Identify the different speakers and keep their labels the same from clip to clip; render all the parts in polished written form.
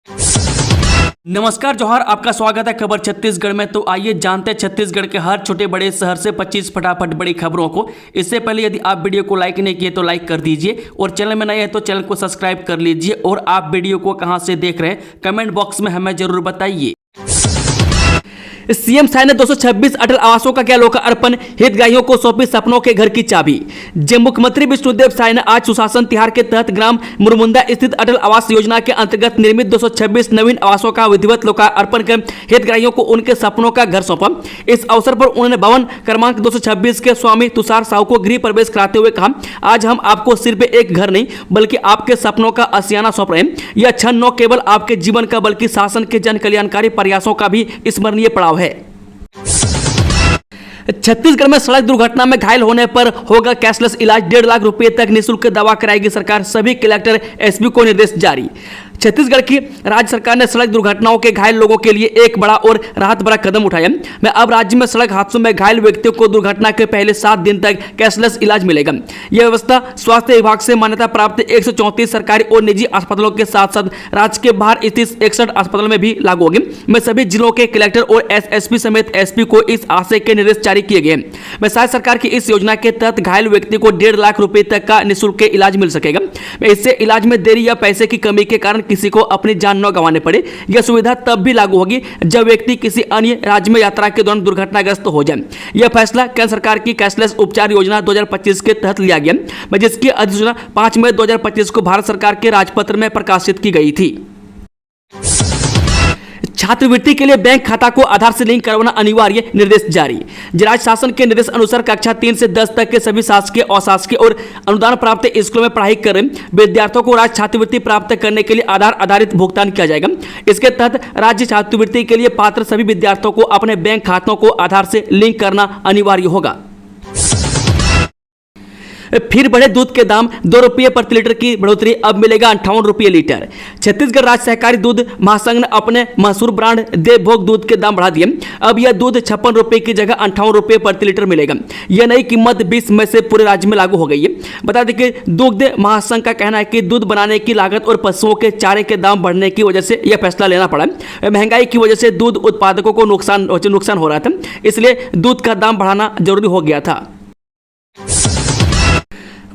Speaker 1: नमस्कार जोहार, आपका स्वागत है खबर छत्तीसगढ़ में। तो आइए जानते हैं छत्तीसगढ़ के हर छोटे बड़े शहर से 25 फटाफट बड़ी खबरों को। इससे पहले यदि आप वीडियो को लाइक नहीं किए तो लाइक कर दीजिए और चैनल में नए हैं तो चैनल को सब्सक्राइब कर लीजिए। और आप वीडियो को कहां से देख रहे हैं कमेंट बॉक्स में हमें जरूर बताइए। सीएम साय ने 226 अटल आवासों का किया लोकार्पण, हितग्राहियों को सौंपी सपनों के घर की चाबी। जब मुख्यमंत्री विष्णुदेव साय ने आज सुशासन तिहार के तहत ग्राम मुरमुंदा स्थित अटल आवास योजना के अंतर्गत निर्मित 226 नवीन आवासों का विधिवत लोकार्पण कर हितग्राहियों को उनके सपनों का घर सौंपा। इस अवसर पर उन्होंने भवन क्रमांक 226 के स्वामी तुषार साहू को गृह प्रवेश कराते हुए कहा, आज हम आपको सिर्फ एक घर नहीं बल्कि आपके सपनों का आशियाना सौंप रहे हैं। यह क्षण न केवल आपके जीवन का बल्कि शासन के जन कल्याणकारी प्रयासों का भी स्मरणीय पड़ाव है। छत्तीसगढ़ में सड़क दुर्घटना में घायल होने पर होगा कैशलेस इलाज, 1.5 लाख रुपए तक निःशुल्क दवा कराएगी सरकार, सभी कलेक्टर एसपी को निर्देश जारी। छत्तीसगढ़ की राज्य सरकार ने सड़क दुर्घटनाओं के घायल लोगों के लिए एक बड़ा और राहत भरा कदम उठाया है। अब राज्य में सड़क हादसों में घायल व्यक्तियों को दुर्घटना के पहले 7 दिन तक कैशलेस इलाज मिलेगा। यह व्यवस्था स्वास्थ्य विभाग से मान्यता प्राप्त 134 सरकारी और निजी अस्पतालों के साथ साथ राज्य के बाहर स्थित 61 अस्पतालों में भी लागू होगी। मैं सभी जिलों के कलेक्टर और एसएसपी समेत एसपी को इस आशय के निर्देश जारी किए गए। मैं राज्य सरकार की इस योजना के तहत घायल व्यक्ति को 1.5 लाख रुपए तक का निःशुल्क इलाज मिल सकेगा। इससे इलाज में देरी या पैसे की कमी के कारण किसी को अपनी जान न गंवाने पड़े। यह सुविधा तब भी लागू होगी जब व्यक्ति किसी अन्य राज्य में यात्रा के दौरान दुर्घटनाग्रस्त हो जाए। यह फैसला केंद्र सरकार की कैशलेस उपचार योजना 2025 के तहत लिया गया, जिसकी अधिसूचना 5 मई 2025 को भारत सरकार के राजपत्र में प्रकाशित की गई थी। छात्रवृत्ति के लिए बैंक खाता को आधार से लिंक करवाना अनिवार्य, निर्देश जारी। राज्य शासन के निर्देश अनुसार कक्षा 3 से 10 तक के सभी शासकीय अशासकीय और अनुदान प्राप्त स्कूलों में पढ़ाई कर रहे विद्यार्थियों को राज्य छात्रवृत्ति प्राप्त करने के लिए आधार आधारित भुगतान किया जाएगा। इसके तहत राज्य छात्रवृत्ति के लिए पात्र सभी विद्यार्थियों को अपने बैंक खातों को आधार से लिंक करना अनिवार्य होगा। फिर बढ़े दूध के दाम, 2 रुपये प्रति लीटर की बढ़ोतरी, अब मिलेगा 58 रुपये लीटर। छत्तीसगढ़ राज्य सहकारी दूध महासंघ ने अपने मशहूर ब्रांड देवभोग दूध के दाम बढ़ा दिए। अब यह दूध 56 रुपये की जगह 58 रुपये प्रति लीटर मिलेगा। यह नई कीमत 20 मई से पूरे राज्य में लागू हो गई है। बता दें कि दुग्ध महासंघ का कहना है कि दूध बनाने की लागत और पशुओं के चारे के दाम बढ़ने की वजह से यह फैसला लेना पड़ा। महंगाई की वजह से दूध उत्पादकों को नुकसान हो रहा था, इसलिए दूध का दाम बढ़ाना जरूरी हो गया था।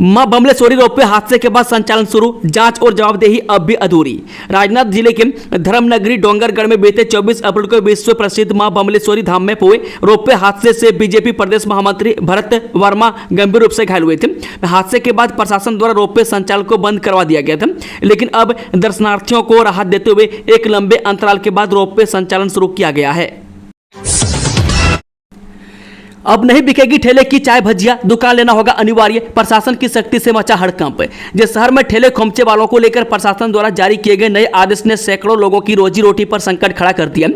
Speaker 1: मां बमलेश्वरी रोपवे हादसे के बाद संचालन शुरू, जांच और जवाबदेही अब भी अधूरी। राजनाथ जिले के धर्मनगरी डोंगरगढ़ में बीते 24 अप्रैल को विश्व प्रसिद्ध मां बमलेश्वरी धाम में हुए रोपवे हादसे से बीजेपी प्रदेश महामंत्री भरत वर्मा गंभीर रूप से घायल हुए थे। हादसे के बाद प्रशासन द्वारा रोपवे संचालन को बंद करवा दिया गया था, लेकिन अब दर्शनार्थियों को राहत देते हुए एक लंबे अंतराल के बाद रोपवे संचालन शुरू किया गया है। अब नहीं बिकेगी ठेले की चाय भजिया, दुकान लेना होगा अनिवार्य, प्रशासन की सख्ती से मचा हड़कंप। जिस शहर में ठेले खोमचे वालों को लेकर प्रशासन द्वारा जारी किए गए नए आदेश ने सैकड़ों लोगों की रोजी रोटी पर संकट खड़ा कर दिया।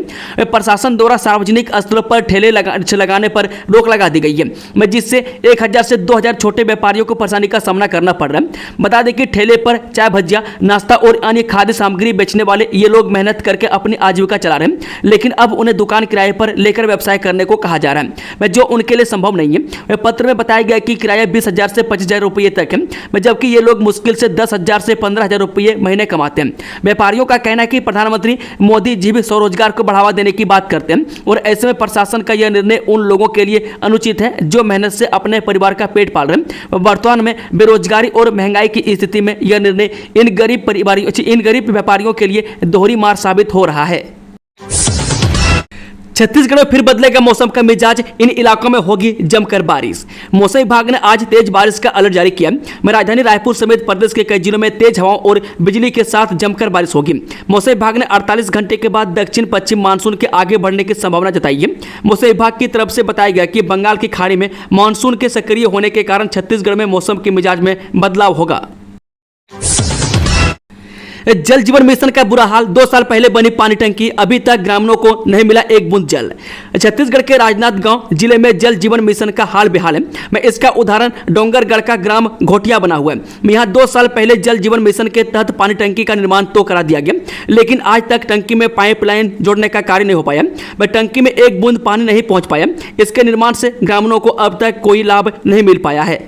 Speaker 1: प्रशासन द्वारा सार्वजनिक स्थलों पर ठेले लगाने पर रोक लगा दी गई है, जिससे 1000 से 2000 छोटे व्यापारियों को परेशानी का सामना करना पड़ रहा है। बता दें कि ठेले पर चाय भजिया, नाश्ता और अन्य खाद्य सामग्री बेचने वाले ये लोग मेहनत करके अपनी आजीविका चला रहे हैं, लेकिन अब उन्हें दुकान किराए पर लेकर व्यवसाय करने को कहा जा रहा है, जो उनके लिए संभव नहीं है। पत्र में बताया गया कि किराया 20,000 से 25,000 रुपये तक है, जबकि ये लोग मुश्किल से 10,000 से 15,000 रुपये महीने कमाते हैं। व्यापारियों का कहना है कि प्रधानमंत्री मोदी जी भी स्वरोजगार को बढ़ावा देने की बात करते हैं, और ऐसे में प्रशासन का यह निर्णय उन लोगों के लिए अनुचित है जो मेहनत से अपने परिवार का पेट पाल रहे हैं। वर्तमान में बेरोजगारी और महंगाई की स्थिति में यह निर्णय इन गरीब व्यापारियों के लिए दोहरी मार साबित हो रहा है। छत्तीसगढ़ में फिर बदलेगा मौसम का मिजाज, इन इलाकों में होगी जमकर बारिश। मौसम विभाग ने आज तेज बारिश का अलर्ट जारी किया। राजधानी रायपुर समेत प्रदेश के कई जिलों में तेज हवाओं और बिजली के साथ जमकर बारिश होगी। मौसम विभाग ने 48 घंटे के बाद दक्षिण पश्चिम मानसून के आगे बढ़ने की संभावना जताई है। मौसम विभाग की तरफ से बताया गया कि बंगाल की खाड़ी में मानसून के सक्रिय होने के कारण छत्तीसगढ़ में मौसम के मिजाज में बदलाव होगा। जल जीवन मिशन का बुरा हाल, 2 साल पहले बनी पानी टंकी, अभी तक ग्रामीणों को नहीं मिला एक बूंद जल। छत्तीसगढ़ के राजनांदगांव जिले में जल जीवन मिशन का हाल बेहाल है। मैं इसका उदाहरण डोंगरगढ़ का ग्राम घोटिया बना हुआ है। यहाँ 2 साल पहले जल जीवन मिशन के तहत पानी टंकी का निर्माण तो करा दिया गया, लेकिन आज तक टंकी में पाइपलाइन जोड़ने का कार्य नहीं हो पाया। वह टंकी में एक बूंद पानी नहीं पहुंच पाया। इसके निर्माण से ग्रामीणों को अब तक कोई लाभ नहीं मिल पाया है।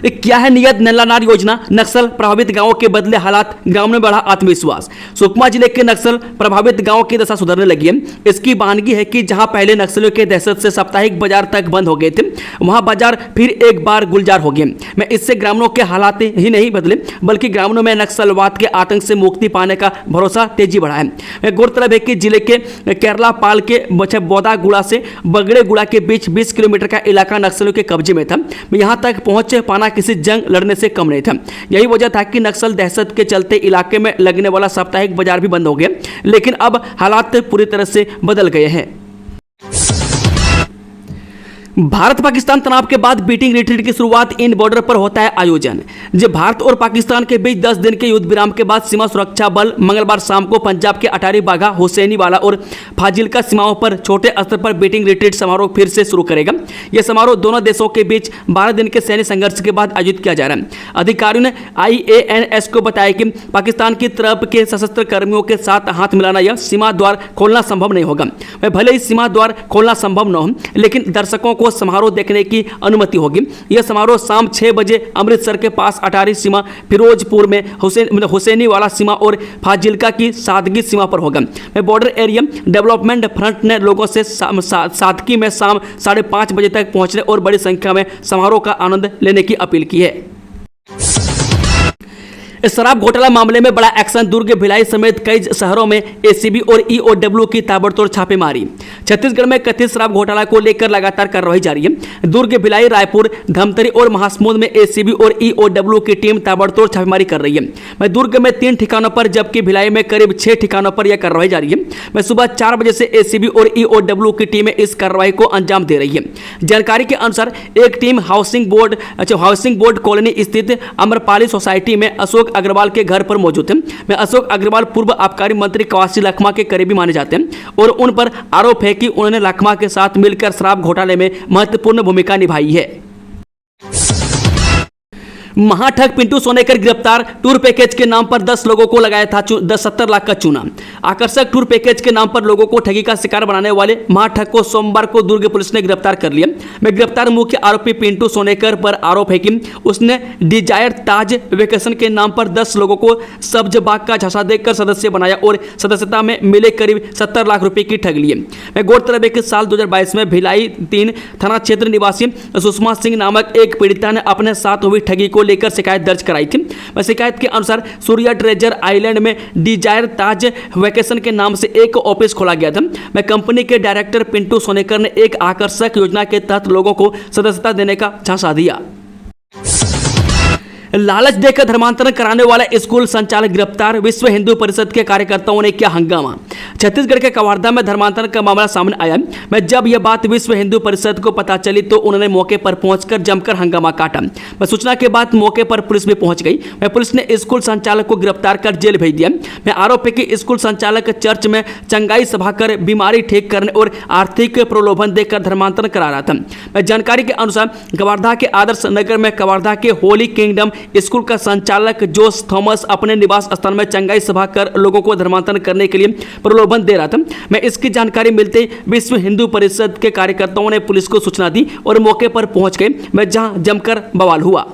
Speaker 1: क्या है नियत नल्लानार योजना? नक्सल प्रभावित गांवों के बदले हालात, ग्रामीण में बढ़ा आत्मविश्वास। सुकमा जिले के नक्सल प्रभावित गांवों की दशा सुधरने लगी है। इसकी बहानगी है कि जहां पहले नक्सलियों के दहशत से साप्ताहिक बाजार तक बंद हो गए थे, वहां बाजार फिर एक बार गुलजार हो गए। मैं इससे ग्रामीणों के हालात ही नहीं बदले बल्कि ग्रामीणों में नक्सलवाद के आतंक से मुक्ति पाने का भरोसा तेजी बढ़ा है। गौरतलब है कि जिले के केरला पाल के बोदागुड़ा से बगड़ेगुड़ा के बीच 20 किलोमीटर का इलाका नक्सलियों के कब्जे में था। यहां तक पहुंच पाना किसी जंग लड़ने से कम नहीं था। यही वजह था कि नक्सल दहशत के चलते इलाके में लगने वाला साप्ताहिक बाजार भी बंद हो गया। लेकिन अब हालात पूरी तरह से बदल गए हैं। भारत पाकिस्तान तनाव के बाद बीटिंग रिट्रीट की शुरुआत इन बॉर्डर पर होता है आयोजन। जब भारत और पाकिस्तान के बीच 10 दिन के युद्ध विराम के बाद सीमा सुरक्षा बल मंगलवार शाम को पंजाब के अटारी बाघा, हुसैनीवाला और फाजिल्का सीमाओं पर छोटे स्तर पर बीटिंग रिट्रीट समारोह फिर से शुरू करेगा। यह समारोह दोनों देशों के बीच 12 दिन के सैन्य संघर्ष के बाद आयोजित किया जा रहा है। अधिकारियों ने IANS को बताया कि पाकिस्तान की तरफ के सशस्त्र कर्मियों के साथ हाथ मिलाना या सीमा द्वार खोलना संभव नहीं होगा। भले ही सीमा द्वार खोलना संभव न हो, लेकिन दर्शकों को समारोह देखने की अनुमति होगी। यह समारोह शाम 6 बजे अमृतसर के पास अटारी सीमा, फिरोजपुर में हुसैनीवाला सीमा और फाजिल्का की सादगी सीमा पर होगा। बॉर्डर एरिया डेवलपमेंट फ्रंट ने लोगों से सादगी में शाम 5:30 बजे तक पहुंचने और बड़ी संख्या में समारोह का आनंद लेने की अपील की है। शराब घोटाला मामले में बड़ा एक्शन, दुर्ग, भिलाई समेत कई शहरों में ACB और EOW की ताबड़तोड़ छापेमारी। छत्तीसगढ़ में कथित शराब घोटाला को लेकर लगातार कार्रवाई जारी है। दुर्ग, भिलाई, रायपुर, धमतरी और महासमुंद में ACB और EOW की टीम ताबड़तोड़ छापेमारी कर रही है। दुर्ग में 3 ठिकानों पर जबकि भिलाई में करीब 6 ठिकानों पर यह कार्रवाई जारी है। सुबह 4 बजे से ACB और EOW की टीमें इस कार्रवाई को अंजाम दे रही है। जानकारी के अनुसार एक टीम हाउसिंग बोर्ड कॉलोनी स्थित अमरपाली सोसाइटी में अशोक अग्रवाल के घर पर मौजूद है। अशोक अग्रवाल पूर्व आबकारी मंत्री कवासी लखमा के करीबी माने जाते हैं और उन पर आरोप है कि उन्होंने लखमा के साथ मिलकर शराब घोटाले में महत्वपूर्ण भूमिका निभाई है। महाठग पिंटू सोनेकर गिरफ्तार, टूर पैकेज के नाम पर 10 लोगों को लगाया था 70 लाख का चूना। आकर्षक टूर पैकेज के नाम पर लोगों को ठगी का शिकार बनाने वाले महाठग को सोमवार को दुर्ग पुलिस ने गिरफ्तार कर लिया। गिरफ्तार मुख्य आरोपी पिंटू सोनेकर पर आरोप है कि उसने डिजायर ताज वेकेशन के नाम पर 10 लोगों को सब्ज बाग का झांसा देकर सदस्य बनाया और सदस्यता में मिले करीब 70 लाख रुपए की ठग लिए। गौरतलब है कि साल 2022 में भिलाई 3 थाना क्षेत्र निवासी सुषमा सिंह नामक एक पीड़िता ने अपने साथ हुई ठगी को लेकर शिकायत दर्ज कराई थी। शिकायत के अनुसार सूर्या ट्रेजर आइलैंड में डिजायर ताज वेकेशन के नाम से एक ऑफिस खोला गया था। कंपनी के डायरेक्टर पिंटू सोनेकर ने एक आकर्षक योजना के तहत लोगों को सदस्यता देने का झांसा दिया। लालच देकर धर्मांतरण कराने वाला स्कूल संचालक गिरफ्तार, विश्व हिंदू परिषद के कार्यकर्ताओं ने किया हंगामा। छत्तीसगढ़ के कवर्धा में धर्मांतरण का मामला सामने आया। जब यह बात विश्व हिंदू परिषद को पता चली तो उन्होंने मौके पर पहुंचकर जमकर हंगामा काटा। सूचना के बाद मौके पर पुलिस भी पहुंच गई। पुलिस ने स्कूल संचालक को गिरफ्तार कर जेल भेज दिया। आरोप है कि स्कूल संचालक चर्च में चंगाई सभा कर बीमारी ठीक करने और आर्थिक प्रलोभन देकर धर्मांतरण करा रहा था। जानकारी के अनुसार कवर्धा के आदर्श नगर में कवर्धा के होली किंगडम स्कूल का संचालक जोस थॉमस अपने निवास स्थान में चंगाई सभा कर लोगों को धर्मांतरण करने के लिए प्रलोभन दे रहा था। इसकी जानकारी मिलते ही विश्व हिंदू परिषद के कार्यकर्ताओं ने पुलिस को सूचना दी और मौके पर पहुंच गए, जहां जमकर बवाल हुआ।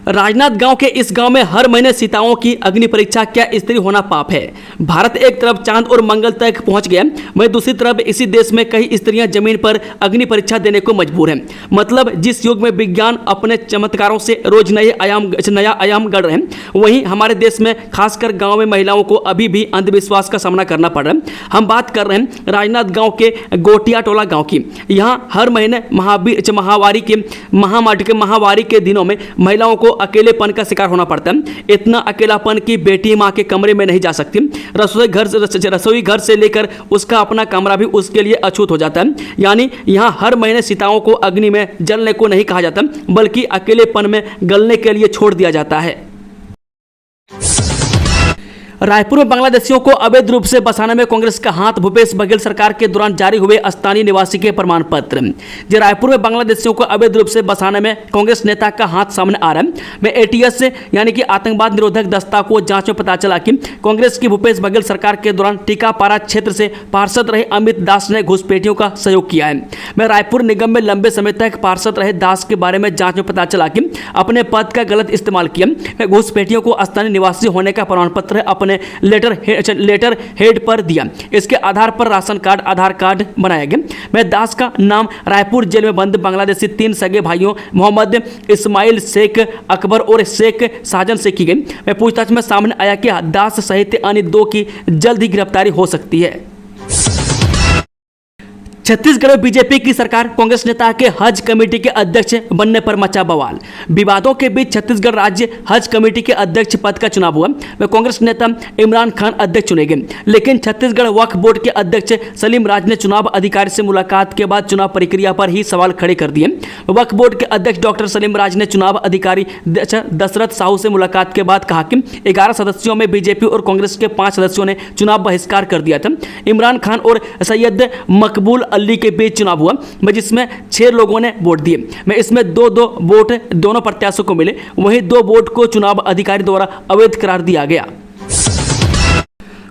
Speaker 1: राजनाथ गांव के इस गांव में हर महीने सीताओं की अग्नि परीक्षा, क्या स्त्री होना पाप है? भारत एक तरफ चांद और मंगल तक पहुंच गया, वहीं दूसरी तरफ इसी देश में कई स्त्रियां जमीन पर अग्नि परीक्षा देने को मजबूर हैं। मतलब जिस युग में विज्ञान अपने चमत्कारों से रोज नया आयाम गढ़ रहे हैं, वहीं हमारे देश में खासकर गाँव में महिलाओं को अभी भी अंधविश्वास का सामना करना पड़ रहा है। हम बात कर रहे हैं राजनाथ गाँव के गोटिया टोला गाँव की। यहाँ हर महीने महावारी के दिनों में महिलाओं को अकेलेपन का शिकार होना पड़ता है। इतना अकेलापन कि बेटी माँ के कमरे में नहीं जा सकती। रसोई घर से लेकर उसका अपना कमरा भी उसके लिए अछूत हो जाता है। यानी यहाँ हर महीने सीताओं को अग्नि में जलने को नहीं कहा जाता, बल्कि अकेलेपन में गलने के लिए छोड़ दिया जाता है। रायपुर में बांग्लादेशियों को अवैध रूप से बसाने में कांग्रेस का हाथ, भूपेश बघेल सरकार के दौरान जारी हुए स्थानीय निवासी के प्रमाण पत्र। जो रायपुर में बांग्लादेशियों को अवैध रूप से बसाने में कांग्रेस नेता का हाथ सामने आ रहा है। में एटीएस यानी कि आतंकवाद निरोधक दस्ता को जांच में पता चला कि कांग्रेस की भूपेश बघेल सरकार के दौरान टीकापारा क्षेत्र से पार्षद रहे अमित दास ने घुसपैठियों का सहयोग किया है। मैं रायपुर निगम में लंबे समय तक पार्षद रहे दास के बारे में जांच में पता चला कि अपने पद का गलत इस्तेमाल किया। मैं घुसपैठियों को स्थानीय निवासी होने का प्रमाण पत्र अपने लेटर हेड पर दिया। इसके आधार पर राशन कार्ड, आधार कार्ड बनाया गया। मैं दास का नाम रायपुर जेल में बंद बांग्लादेशी 3 सगे भाइयों मोहम्मद इस्माइल, शेख अकबर और शेख साजन से की गई। मैं पूछताछ में सामने आया कि दास सहित अन्य 2 की जल्द ही गिरफ्तारी हो सकती है। छत्तीसगढ़ में बीजेपी की सरकार, कांग्रेस नेता के हज कमेटी के अध्यक्ष बनने पर मचा बवाल। विवादों के बीच छत्तीसगढ़ राज्य हज कमेटी के अध्यक्ष पद का चुनाव हुआ। वे कांग्रेस नेता इमरान खान अध्यक्ष चुने गए, लेकिन छत्तीसगढ़ वक्फ बोर्ड के अध्यक्ष सलीम राज ने चुनाव अधिकारी से मुलाकात के बाद चुनाव प्रक्रिया पर ही सवाल खड़े कर दिए। वक्फ बोर्ड के अध्यक्ष डॉक्टर सलीम राज ने चुनाव अधिकारी दशरथ साहू से मुलाकात के बाद कहा कि 11 सदस्यों में बीजेपी और कांग्रेस के 5 सदस्यों ने चुनाव बहिष्कार कर दिया था। इमरान खान और सैयद मकबूल अली के बीच चुनाव हुआ, जिसमें 6 लोगों ने वोट दिए। मैं इसमें 2 वोट दोनों प्रत्याशियों को मिले, वहीं 2 वोट को चुनाव अधिकारी द्वारा अवैध करार दिया गया।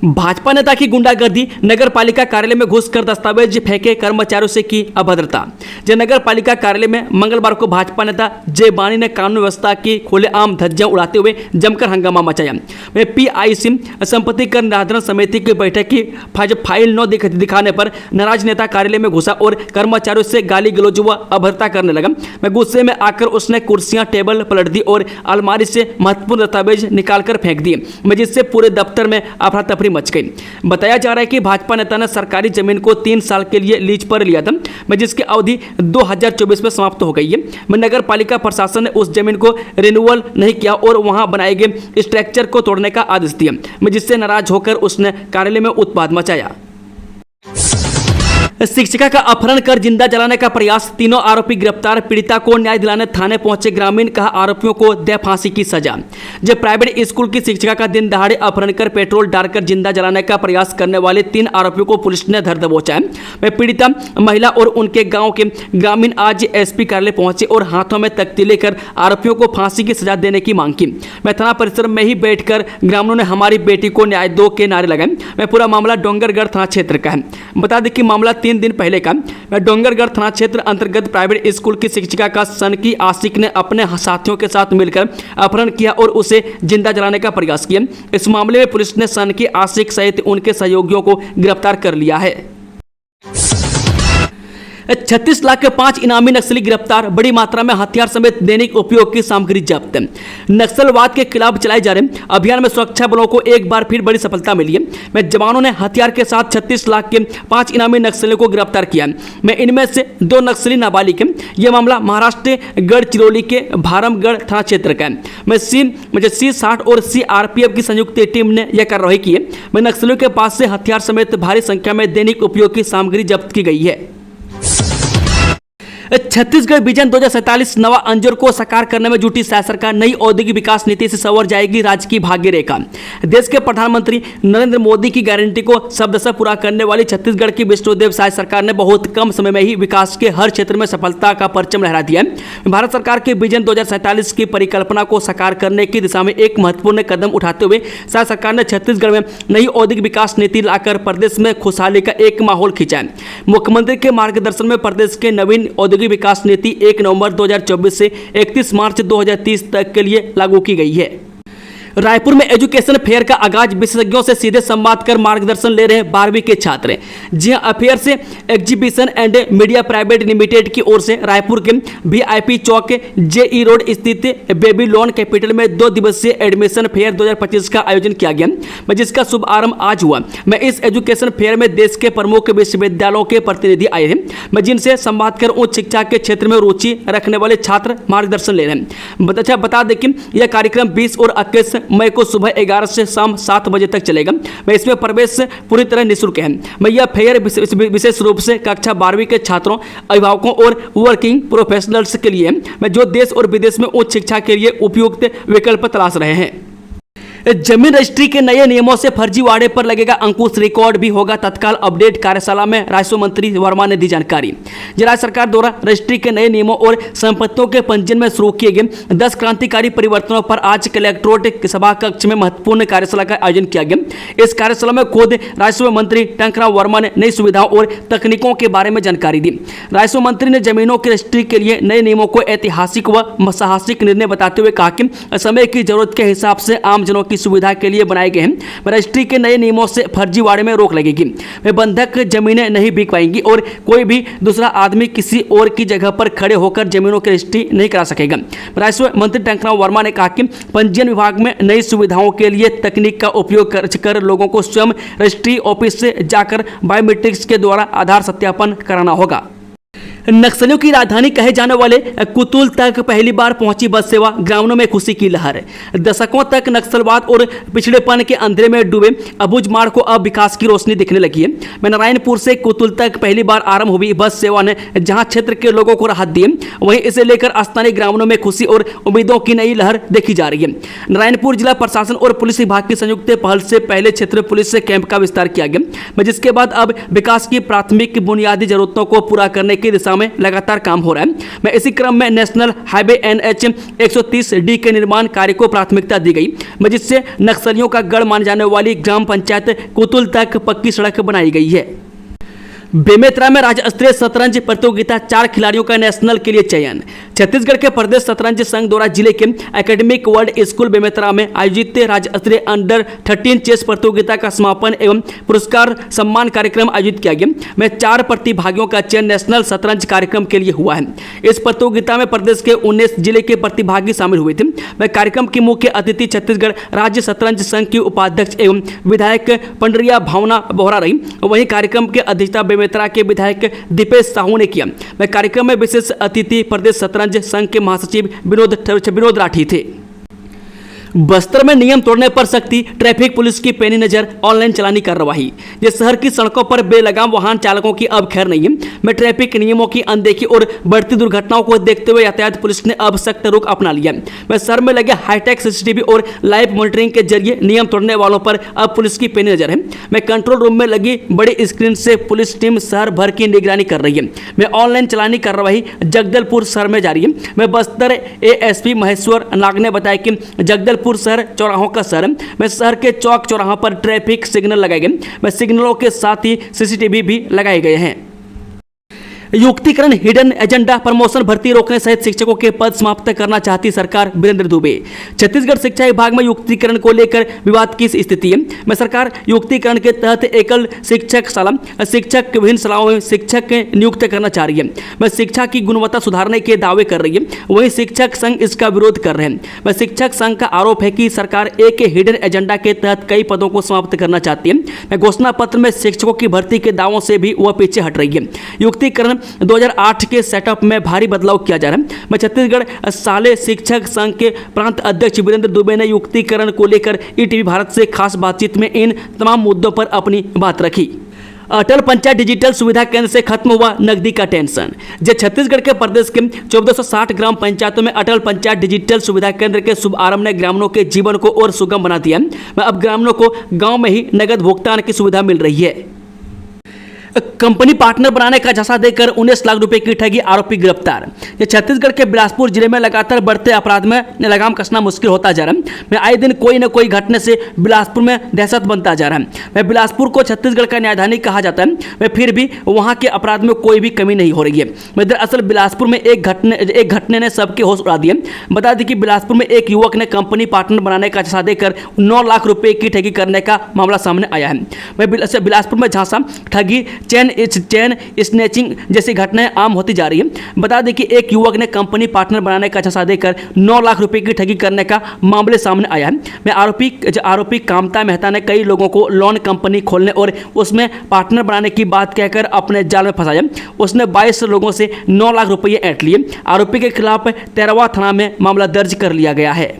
Speaker 1: भाजपा नेता की गुंडागर्दी, नगर पालिका कार्यालय में घुसकर दस्तावेज फेंके कर्मचारियों से की अभद्रता। जय नगर पालिका कार्यालय में मंगलवार को भाजपा नेता जय बानी ने कानून व्यवस्था की खुलेआम धज्जियां उड़ाते हुए जमकर हंगामा मचाया। वे पीआईसी संपत्ति कर निराधरण समिति की बैठक की फाइल न दिखाने पर नाराज नेता कार्यालय में घुसा और कर्मचारियों से गाली गलौज व अभद्रता करने लगा। मैं गुस्से में आकर उसने कुर्सियां टेबल पलट दी और अलमारी से महत्वपूर्ण दस्तावेज निकालकर फेंक दिए, जिससे पूरे दफ्तर में अफरा तफरी मच गई। बताया जा रहा है कि भाजपा नेता ने सरकारी जमीन को 3 साल के लिए लीज पर लिया था, जिसकी अवधि 2024 में समाप्त हो गई है। नगर पालिका प्रशासन ने उस जमीन को रिन्यूअल नहीं किया और वहां बनाए गए स्ट्रक्चर को तोड़ने का आदेश दिया, जिससे नाराज होकर उसने कार्यालय में उत्पात मचाया। शिक्षिका का अपहरण कर जिंदा जलाने का प्रयास, तीनों आरोपी गिरफ्तार। पीड़िता को न्याय दिलाने थाने पहुंचे ग्रामीण, कहा आरोपियों को दे फांसी की सजा। जब प्राइवेट स्कूल की शिक्षिका का दिन दहाड़े अपहरण कर पेट्रोल डालकर जिंदा जलाने का प्रयास करने वाले 3 आरोपियों को पुलिस ने धर दबोचा है। वह पीड़िता महिला और उनके गाँव के ग्रामीण आज एसपी कार्यालय पहुंचे और हाथों में तख्ती लेकर आरोपियों को फांसी की सजा देने की मांग की। मैं थाना परिसर में ही बैठकर ग्रामीणों ने हमारी बेटी को न्याय दो के नारे लगाए। मैं पूरा मामला डोंगरगढ़ थाना क्षेत्र का है। बता दें कि मामला 3 दिन पहले का डोंगरगढ़ थाना क्षेत्र अंतर्गत प्राइवेट स्कूल की शिक्षिका का सनकी आशिक ने अपने साथियों के साथ मिलकर अपहरण किया और उसे जिंदा जलाने का प्रयास किया। इस मामले में पुलिस ने सनकी आशिक सहित उनके सहयोगियों को गिरफ्तार कर लिया है। 36 लाख के 5 इनामी नक्सली गिरफ्तार, बड़ी मात्रा में हथियार समेत दैनिक उपयोग की सामग्री जब्त। नक्सलवाद के खिलाफ चलाए जा रहे अभियान में सुरक्षा बलों को एक बार फिर बड़ी सफलता मिली है। मैं जवानों ने हथियार के साथ 36 लाख के 5 इनामी नक्सलियों को गिरफ्तार किया। मैं इनमें से 2 नक्सली नाबालिग हैं। यह मामला महाराष्ट्र गढ़चिरौली के भारमगढ़ थाना क्षेत्र का है। मैं C60 और CRPF की संयुक्त टीम ने यह कार्रवाई की है। मैं नक्सलियों के पास से हथियार समेत भारी संख्या में दैनिक उपयोग की सामग्री जब्त की गई है। छत्तीसगढ़ विजन 2047 नवा अंजोर को साकार करने में जुटी राज्य सरकार। नई औद्योगिक विकास नीति से संवर जाएगी राज्य की भाग्य रेखा। देश के प्रधानमंत्री नरेंद्र मोदी की गारंटी को शब्दशः पूरा करने वाली छत्तीसगढ़ की विष्णुदेव साय सरकार ने बहुत कम समय में ही विकास के हर क्षेत्र में सफलता का परचम लहरा दिया है। भारत सरकार के विजन 2047 की परिकल्पना को साकार करने की दिशा में एक महत्वपूर्ण कदम उठाते हुए राज्य सरकार ने छत्तीसगढ़ में नई औद्योगिक विकास नीति लाकर प्रदेश में खुशहाली का एक माहौल खींचा है। मुख्यमंत्री के मार्गदर्शन में प्रदेश के नवीन औद्योगिक विकास नीति 1 नवंबर 2024 से 31 मार्च 2030 तक के लिए लागू की गई है। रायपुर में एजुकेशन फेयर का आगाज, विशेषज्ञों से सीधे संवाद कर मार्गदर्शन ले रहे हैं 12वीं के छात्र। जी हां, अफेयर से exhibition and media private limited की ओर से रायपुर के VIP चौक JE रोड स्थित बेबी लोन कैपिटल में 2 दिवसीय एडमिशन फेयर 2025 का आयोजन किया गया, जिसका शुभारंभ आज हुआ। मैं इस एजुकेशन फेयर में देश के प्रमुख विश्वविद्यालयों के प्रतिनिधि आए हैं, जिनसे संवाद कर उच्च शिक्षा के क्षेत्र में रुचि रखने वाले छात्र मार्गदर्शन ले रहे हैं। बता दें कि यह कार्यक्रम 20 और 21 मई को सुबह 11 से शाम 7 बजे तक चलेगा। मैं इसमें प्रवेश पूरी तरह निःशुल्क है। मैं यह फेयर विशेष रूप से कक्षा 12वीं के छात्रों, अभिभावकों और वर्किंग प्रोफेशनल्स के लिए मैं जो देश और विदेश में उच्च शिक्षा के लिए उपयुक्त विकल्प तलाश रहे हैं। जमीन रजिस्ट्री के नए नियमों से फर्जीवाड़े पर लगेगा अंकुश, रिकॉर्ड भी होगा तत्काल अपडेट। कार्यशाला में राजस्व मंत्री वर्मा ने दी जानकारी। राज्य सरकार द्वारा रजिस्ट्री के नए नियमों और संपत्तियों के पंजीयन में शुरू किए गए 10 क्रांतिकारी परिवर्तनों पर आज कलेक्ट्रेट सभा कक्ष में महत्वपूर्ण कार्यशाला का आयोजन किया गया। इस कार्यशाला में खुद राजस्व मंत्री टंकराम वर्मा ने नई सुविधाओं और तकनीकों के बारे में जानकारी दी। राजस्व मंत्री ने जमीनों की रजिस्ट्री के लिए नए नियमों को ऐतिहासिक व साहसिक निर्णय बताते हुए कहा कि समय की जरूरत के हिसाब से आम जनों की सुविधा के लिए बनाए गए हैं। रजिस्ट्री के नए नियमों से फर्जीवाड़े में रोक लगेगी। वे बंधक जमीनें नहीं बिक पाएंगी और कोई भी दूसरा आदमी किसी और की जगह पर खड़े होकर जमीनों की रजिस्ट्री नहीं करा सकेगा। राजस्व मंत्री टंकराम वर्मा ने कहा कि पंजीयन विभाग में नई सुविधाओं के लिए तकनीक का उपयोग कर लोगों को स्वयं रजिस्ट्री ऑफिस से जाकर बायोमेट्रिक्स के द्वारा आधार सत्यापन कराना होगा। नक्सलियों की राजधानी कहे जाने वाले कुतुल तक पहली बार पहुंची बस सेवा, ग्रामीणों में खुशी की लहर। दशकों तक नक्सलवाद और पिछड़ेपन के अंधेरे में डूबे अबुझ मार्ग को अब विकास की रोशनी दिखने लगी है। नारायणपुर से कुतुल तक पहली बार आरंभ हुई बस सेवा ने जहां क्षेत्र के लोगों को राहत दी, वहीं इसे लेकर स्थानीय ग्रामीणों में खुशी और उम्मीदों की नई लहर देखी जा रही है। नारायणपुर जिला प्रशासन और पुलिस विभाग की संयुक्त पहल से पहले क्षेत्र पुलिस से कैंप का विस्तार किया गया, जिसके बाद अब विकास की प्राथमिक बुनियादी जरूरतों को पूरा करने की दिशा में लगातार काम हो रहा है। मैं इसी क्रम में नेशनल हाईवे NH 130D के निर्माण कार्य को प्राथमिकता दी गई, जिससे नक्सलियों का गढ़ माने जाने वाली ग्राम पंचायत कुतुल तक पक्की सड़क बनाई गई है। बेमेतरा में राज्य स्तरीय शतरंज प्रतियोगिता 4 खिलाड़ियों का नेशनल के लिए चयन। छत्तीसगढ़ के प्रदेश शतरंज संघ द्वारा जिले के एकेडमिक वर्ल्ड स्कूल बेमेतरा में आयोजित राज्य स्तरीय अंडर 13 चेस प्रतियोगिता का समापन एवं पुरस्कार सम्मान कार्यक्रम आयोजित किया गया। में 4 प्रतिभागियों का चयन नेशनल शतरंज कार्यक्रम के लिए हुआ है। इस प्रतियोगिता में प्रदेश के 19 जिले के प्रतिभागी शामिल हुए थे। वह कार्यक्रम की मुख्य अतिथि छत्तीसगढ़ राज्य शतरंज संघ की उपाध्यक्ष एवं विधायक पंडरिया भावना बोहरा रही। वहीं कार्यक्रम की अध्यक्षता बेमेतरा के विधायक दीपेश साहू ने किया। वह कार्यक्रम में विशेष अतिथि प्रदेश शतरंज संघ के महासचिव विनोद राठी थे। बस्तर में नियम तोड़ने पर सख्ती, ट्रैफिक पुलिस की पैनी नजर, ऑनलाइन चलानी कार्रवाई। ये शहर की सड़कों पर बेलगाम वाहन चालकों की अब खैर नहीं है। में ट्रैफिक नियमों की अनदेखी और बढ़ती दुर्घटनाओं को देखते हुए यातायात पुलिस ने अब सख्त रुख अपना लिया। में शहर में लगे हाईटेक CCTV और लाइव मॉनिटरिंग के जरिए नियम तोड़ने वालों पर अब पुलिस की पैनी नजर है। में कंट्रोल रूम में लगी बड़ी स्क्रीन से पुलिस टीम शहर भर की निगरानी कर रही है। में ऑनलाइन चलानी कार्रवाई जगदलपुर शहर में जारी है। में बस्तर ASP महेश्वर नाग ने बताया कि जगदलपुर शहर चौराहों का शहर में शहर के चौक चौराहों पर ट्रैफिक सिग्नल लगाए गए। में सिग्नलों के साथ ही CCTV भी लगाए गए हैं। युक्तिकरण, हिडन एजेंडा, प्रमोशन, भर्ती रोकने सहित शिक्षकों के पद समाप्त करना चाहती सरकार, वीरेंद्र दुबे। छत्तीसगढ़ शिक्षा विभाग में युक्तिकरण को लेकर विवाद की स्थिति है। में सरकार युक्तिकरण के तहत एकल शिक्षक शाला, शिक्षक विभिन्न शालाओं में शिक्षक नियुक्त करना चाह रही है। में शिक्षा की गुणवत्ता सुधारने के दावे कर रही है, वहीं शिक्षक संघ इसका विरोध कर रहे हैं। में शिक्षक संघ का आरोप है कि सरकार एक हिडन एजेंडा के तहत कई पदों को समाप्त करना चाहती है। में घोषणा पत्र में शिक्षकों की भर्ती के दावों से भी वह पीछे हट रही है। युक्तिकरण 2008 के सेटअप में भारी बदलाव किया जा रहा है। मैं छत्तीसगढ़ साले शिक्षक संघ के प्रांत अध्यक्ष वीरेंद्र दुबे ने युक्तिकरण को लेकर ETV भारत से खास बातचीत में इन तमाम मुद्दों पर अपनी बात रखी। अटल पंचायत डिजिटल सुविधा केंद्र से खत्म हुआ नकदी का टेंशन। जब छत्तीसगढ़ के प्रदेश के 1460 ग्राम पंचायतों में अटल पंचायत डिजिटल सुविधा केंद्र के शुभ आरंभ ने ग्रामीणों के जीवन को और सुगम बना दिया। अब ग्रामीणों को गांव में ही नगद भुगतान की सुविधा मिल रही है। कंपनी पार्टनर बनाने का झांसा देकर 19 लाख रुपए की ठगी, आरोपी गिरफ्तार। ये छत्तीसगढ़ के बिलासपुर जिले में लगातार बढ़ते अपराध में लगाम कसना मुश्किल होता जा रहा है। मैं आए दिन कोई न कोई घटने से बिलासपुर में दहशत बनता जा रहा है। मैं बिलासपुर को छत्तीसगढ़ का न्यायधानी कहा जाता है, मैं फिर भी वहाँ के अपराध में कोई भी कमी नहीं हो रही है। मैं दरअसल बिलासपुर में एक घटने ने सबके होश उड़ा दिए। बता दें कि बिलासपुर में एक युवक ने कंपनी पार्टनर बनाने का झांसा देकर 9 लाख रुपए की ठगी करने का मामला सामने आया है। मैं बिलासपुर में झांसा, ठगी, चेन स्नैचिंग जैसी घटनाएं आम होती जा रही है। बता दें कि एक युवक ने कंपनी पार्टनर बनाने का झांसा देकर 9 लाख रुपए की ठगी करने का मामले सामने आया है। मैं आरोपी कामता मेहता ने कई लोगों को लोन कंपनी खोलने और उसमें पार्टनर बनाने की बात कहकर अपने जाल में फंसाया। उसने 22 लोगों से 9 लाख रुपये ऐंठ लिए। आरोपी के खिलाफ 13वां थाना में मामला दर्ज कर लिया गया है।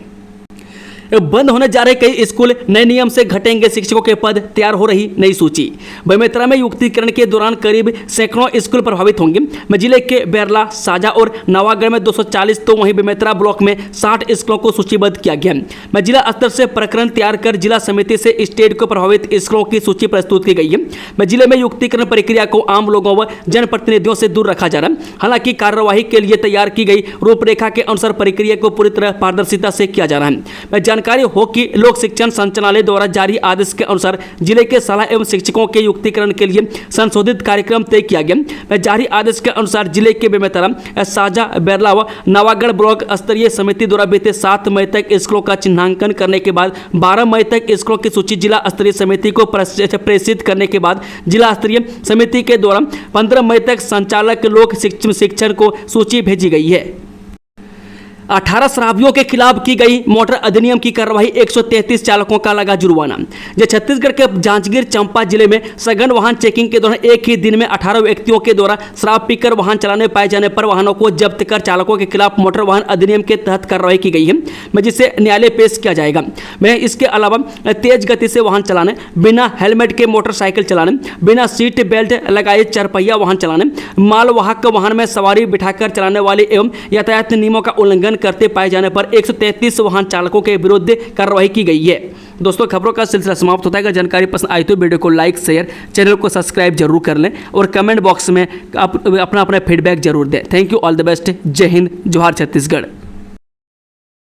Speaker 1: बंद होने जा रहे कई स्कूल, नए नियम से घटेंगे शिक्षकों के पद, तैयार हो रही नई सूची। बेमेतरा में युक्तिकरण के दौरान करीब सैकड़ों स्कूल प्रभावित होंगे। जिले के बेरला, साजा और नवागढ़ में 240 तो वहीं बेमेतरा ब्लॉक में 60 स्कूलों को सूचीबद्ध किया गया। जिला स्तर से प्रकरण तैयार कर जिला समिति से स्टेट को प्रभावित स्कूलों की सूची प्रस्तुत की गई है। जिले में युक्तिकरण प्रक्रिया को आम लोगों व जनप्रतिनिधियों से दूर रखा जा रहा है। हालांकि कार्यवाही के लिए तैयार की गई रूपरेखा के अनुसार प्रक्रिया को पूरी तरह पारदर्शिता से किया जा रहा है। जानकारी हो कि लोक शिक्षण संचालनालय द्वारा जारी आदेश के अनुसार जिले के सलाह एवं शिक्षकों के युक्तिकरण के लिए संशोधित कार्यक्रम तय किया गया। जारी आदेश के अनुसार जिले के बेमेतरा, साजा, बेरला व नवागढ़ ब्लॉक स्तरीय समिति द्वारा बीते 7 मई तक स्कूलों का चिन्हांकन करने के बाद 12 मई तक स्कूलों की सूची जिला स्तरीय समिति को प्रेषित करने के बाद जिला स्तरीय समिति के द्वारा 15 मई तक संचालक लोक शिक्षण को सूची भेजी गई है। 18 शराबियों के खिलाफ की गई मोटर अधिनियम की कार्रवाई, 133 चालकों का लगा जुर्माना। छत्तीसगढ़ के जांजगीर चांपा जिले में सघन वाहन चेकिंग के दौरान एक ही दिन में 18 व्यक्तियों के द्वारा शराब पीकर वाहन चलाने पाए जाने पर वाहनों को जब्त कर चालकों के खिलाफ मोटर वाहन अधिनियम के तहत कार्रवाई की गई है, जिसे न्यायालय पेश किया जाएगा। इसके अलावा तेज गति से वाहन चलाने, बिना हेलमेट के मोटरसाइकिल चलाने, बिना सीट बेल्ट लगाए चरपहिया वाहन चलाने, मालवाहक वाहन में सवारी बिठाकर चलाने वाले एवं यातायात नियमों का उल्लंघन करते पाए जाने पर 133 वाहन चालकों के विरुद्ध कार्रवाई की गई है। दोस्तों, खबरों का सिलसिला समाप्त होता है। अगर जानकारी पसंद आई तो वीडियो को लाइक, शेयर, चैनल को सब्सक्राइब जरूर कर लें और कमेंट बॉक्स में अपना फीडबैक जरूर दें। Thank you, all the best. जय हिंद, जोहार छत्तीसगढ़।